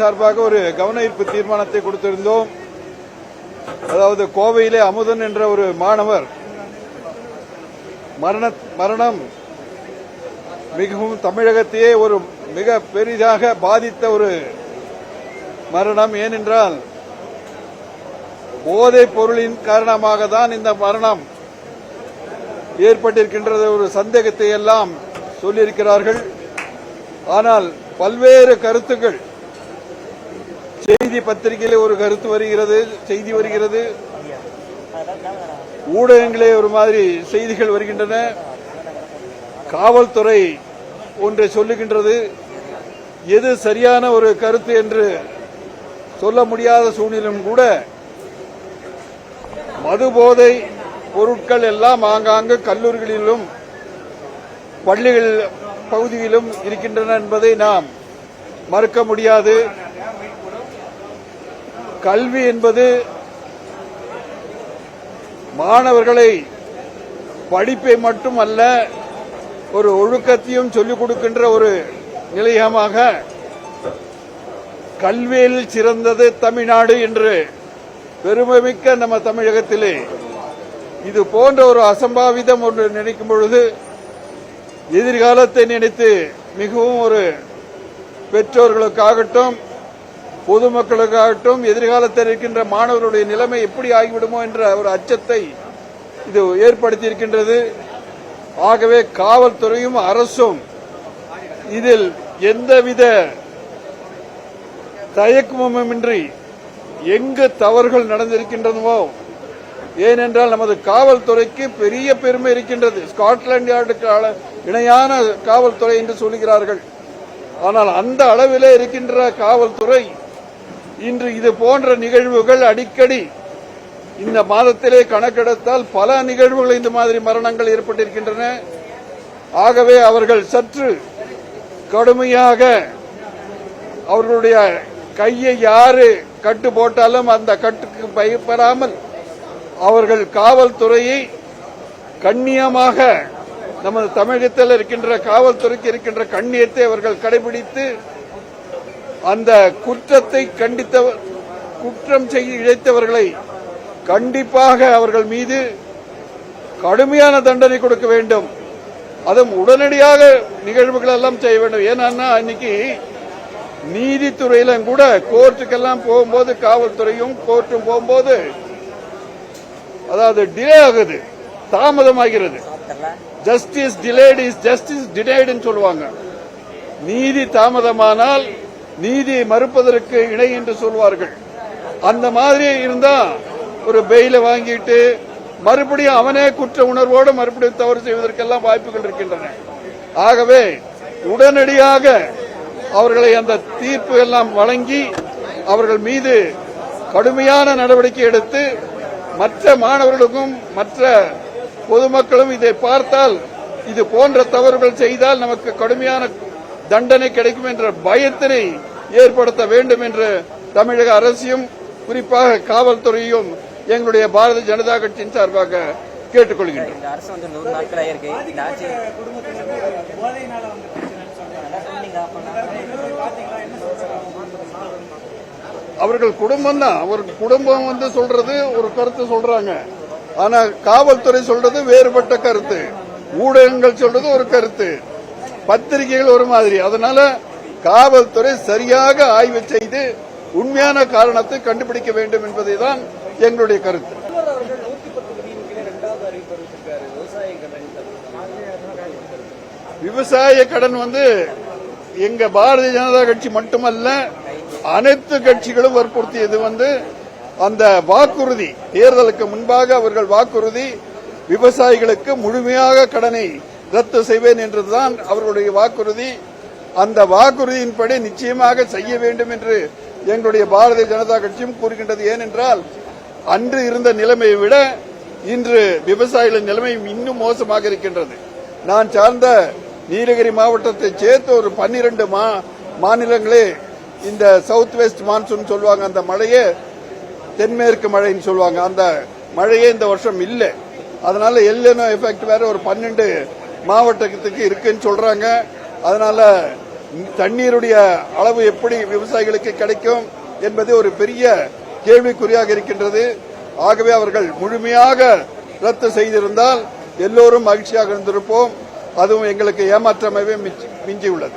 சார்பாக ஒரு கவன ஈர்ப்பு தீர்மானத்தை கொடுத்திருந்தோம். அதாவது கோவையிலே அமுதன் என்ற ஒரு மாணவர் மரணம் மிகவும் தமிழகத்தையே ஒரு மிக பெரிதாக பாதித்த ஒரு மரணம். ஏனென்றால் போதைப் பொருளின் காரணமாக தான் இந்த மரணம் ஏற்பட்டிருக்கின்றது ஒரு சந்தேகத்தை எல்லாம் சொல்லியிருக்கிறார்கள். ஆனால் பல்வேறு கருத்துக்கள் செய்தி பத்திரிகையிலே ஒரு கருத்து வருகிறது, செய்தி வருகிறது, ஊடகங்களே ஒரு மாதிரி செய்திகள் வருகின்றன. காவல்துறை ஒன்றை சொல்லுகின்றது. எது சரியான ஒரு கருத்து என்று சொல்ல முடியாத சூழ்நிலையும் கூட மது போதை பொருட்கள் எல்லாம் ஆங்காங்கு கல்லூரிகளிலும் பள்ளிகள் பகுதியிலும் இருக்கின்றன என்பதை நாம் மறுக்க முடியாது. கல்வி என்பது மாணவர்களை படிப்பை மட்டுமல்ல ஒரு ஒழுக்கத்தையும் சொல்லிக் கொடுக்கின்ற ஒரு நிலையமாக கல்வியில் சிறந்தது தமிழ்நாடு என்று பெருமைமிக்க நம்ம தமிழகத்திலே இது போன்ற ஒரு அசம்பாவிதம் ஒன்று நினைக்கும் பொழுது எதிர்காலத்தை நினைத்து மிகவும் ஒரு பெற்றோர்களுக்காகட்டும் பொதுமக்களுக்காகட்டும் எதிர்காலத்தில் இருக்கின்ற மாணவர்களுடைய நிலைமை எப்படி ஆகிவிடுமோ என்ற ஒரு அச்சத்தை இது ஏற்படுத்தியிருக்கின்றது. ஆகவே காவல்துறையும் அரசும் இதில் எந்தவித தயக்கமுமின்றி எங்கு தவறுகள் நடந்திருக்கின்றனவோ, ஏனென்றால் நமது காவல்துறைக்கு பெரிய பெருமை இருக்கின்றது. ஸ்காட்லாந்து யார்டுக்கு இணையான காவல்துறை என்று சொல்கிறார்கள். ஆனால் அந்த அளவிலே இருக்கின்ற காவல்துறை இன்று இது போன்ற நிகழ்வுகள் அடிக்கடி இந்த மாதத்திலே கணக்கெடுத்தால் பல நிகழ்வுகள் இந்த மாதிரி மரணங்கள் ஏற்பட்டிருக்கின்றன. ஆகவே அவர்கள் சற்று கடுமையாக அவர்களுடைய கையை யாரு கட்டு போட்டாலும் அந்த கட்டுக்கு பயப்படாமல் அவர்கள் காவல்துறையை கண்ணியமாக நமது தமிழகத்தில் இருக்கின்ற காவல்துறைக்கு இருக்கின்ற கண்ணியத்தை அவர்கள் கடைபிடித்து அந்த குற்றத்தை குற்றம் செய்ய இழைத்தவர்களை கண்டிப்பாக அவர்கள் மீது கடுமையான தண்டனை கொடுக்க வேண்டும். அதுவும் உடனடியாக நிகழ்வுகள் எல்லாம் செய்ய வேண்டும். ஏன்னா இன்னைக்கு நீதித்துறையிலும் கூட கோர்ட்டுக்கெல்லாம் போகும்போது காவல்துறையும் கோர்ட்டும் போகும்போது அதாவது டிலே ஆகுது, தாமதமாகிறது. ஜஸ்டிஸ் டிலேட் இஸ் ஜஸ்டிஸ் டினைடுன்னு சொல்லுவாங்க. நீதி தாமதமானால் நீதி மறுப்பதற்கு இணை என்று சொல்வார்கள். அந்த மாதிரி இருந்தா ஒரு பெயில வாங்கிட்டு மறுபடியும் அவனே குற்ற உணர்வோடு மறுபடியும் தவறு செய்வதற்கெல்லாம் வாய்ப்புகள் இருக்கின்றன. ஆகவே உடனடியாக அவர்களை அந்த தீர்ப்பு எல்லாம் வழங்கி அவர்கள் மீது கடுமையான நடவடிக்கை எடுத்து மற்ற மாணவர்களுக்கும் மற்ற பொதுமக்களும் இதை பார்த்தால் இது போன்ற தவறுகள் செய்தால் நமக்கு கடுமையான தண்டனை கிடைக்கும் என்ற பயத்தினை ஏற்படுத்த வேண்டும் என்று தமிழக அரசையும் குறிப்பாக காவல்துறையும் எங்களுடைய பாரதிய ஜனதா கட்சியின் சார்பாக கேட்டுக் கொள்கின்றோம். அவர்கள் குடும்பம் தான், ஒரு குடும்பம் வந்து சொல்றது ஒரு கருத்து சொல்றாங்க. ஆனா காவல்துறை சொல்றது வேறுபட்ட கருத்து, ஊடகங்கள் சொல்றது ஒரு கருத்து, பத்திரிகைகள் ஒரு மாதிரி. அதனால காவல்துறை சரியாக ஆய்வு செய்து உண்மையான காரணத்தை கண்டுபிடிக்க வேண்டும் என்பதை தான் எங்களுடைய கருத்து. விவசாய கடன் வந்து எங்க பாரதிய ஜனதா கட்சி மட்டுமல்ல அனைத்து கட்சிகளும் வற்புறுத்தியது வந்து அந்த வாக்குறுதி, தேர்தலுக்கு முன்பாக அவர்கள் வாக்குறுதி விவசாயிகளுக்கு முழுமையாக கடனை ரத்து செய்வேன் என்றுதான் அவர்களுடைய வாக்குறுதி. அந்த வாக்குறுதியின்படி நிச்சயமாக செய்ய வேண்டும் என்று எங்களுடைய பாரதிய ஜனதா கட்சியும் கூறுகின்றது. ஏனென்றால் அன்று இருந்த நிலைமையை விட இன்று விவசாயிகளின் நிலைமை இன்னும் மோசமாக இருக்கின்றது. நான் சார்ந்த நீலகிரி மாவட்டத்தை சேர்த்து ஒரு 12 மாநிலங்களே இந்த சவுத் வெஸ்ட் மான்சூன் சொல்லுவாங்க, அந்த மழையே தென்மேற்கு மழைன்னு சொல்லுவாங்க, அந்த மழையே இந்த வருஷம் இல்லை. அதனால எல்லினோ எஃபெக்ட் வேற ஒரு 12 மாவட்டத்துக்கு இருக்குன்னு சொல்றாங்க. அதனால தண்ணீருடைய அளவு எப்படி விவசாயிகளுக்கு கிடைக்கும் என்பது ஒரு பெரிய கேள்விக்குறியாக இருக்கின்றது. ஆகவே அவர்கள் முழுமையாக ரத்து செய்திருந்தால் எல்லோரும் மகிழ்ச்சியாக இருந்திருப்போம். அதுவும் எங்களுக்கு ஏமாற்றமாகவே மிஞ்சியுள்ளது.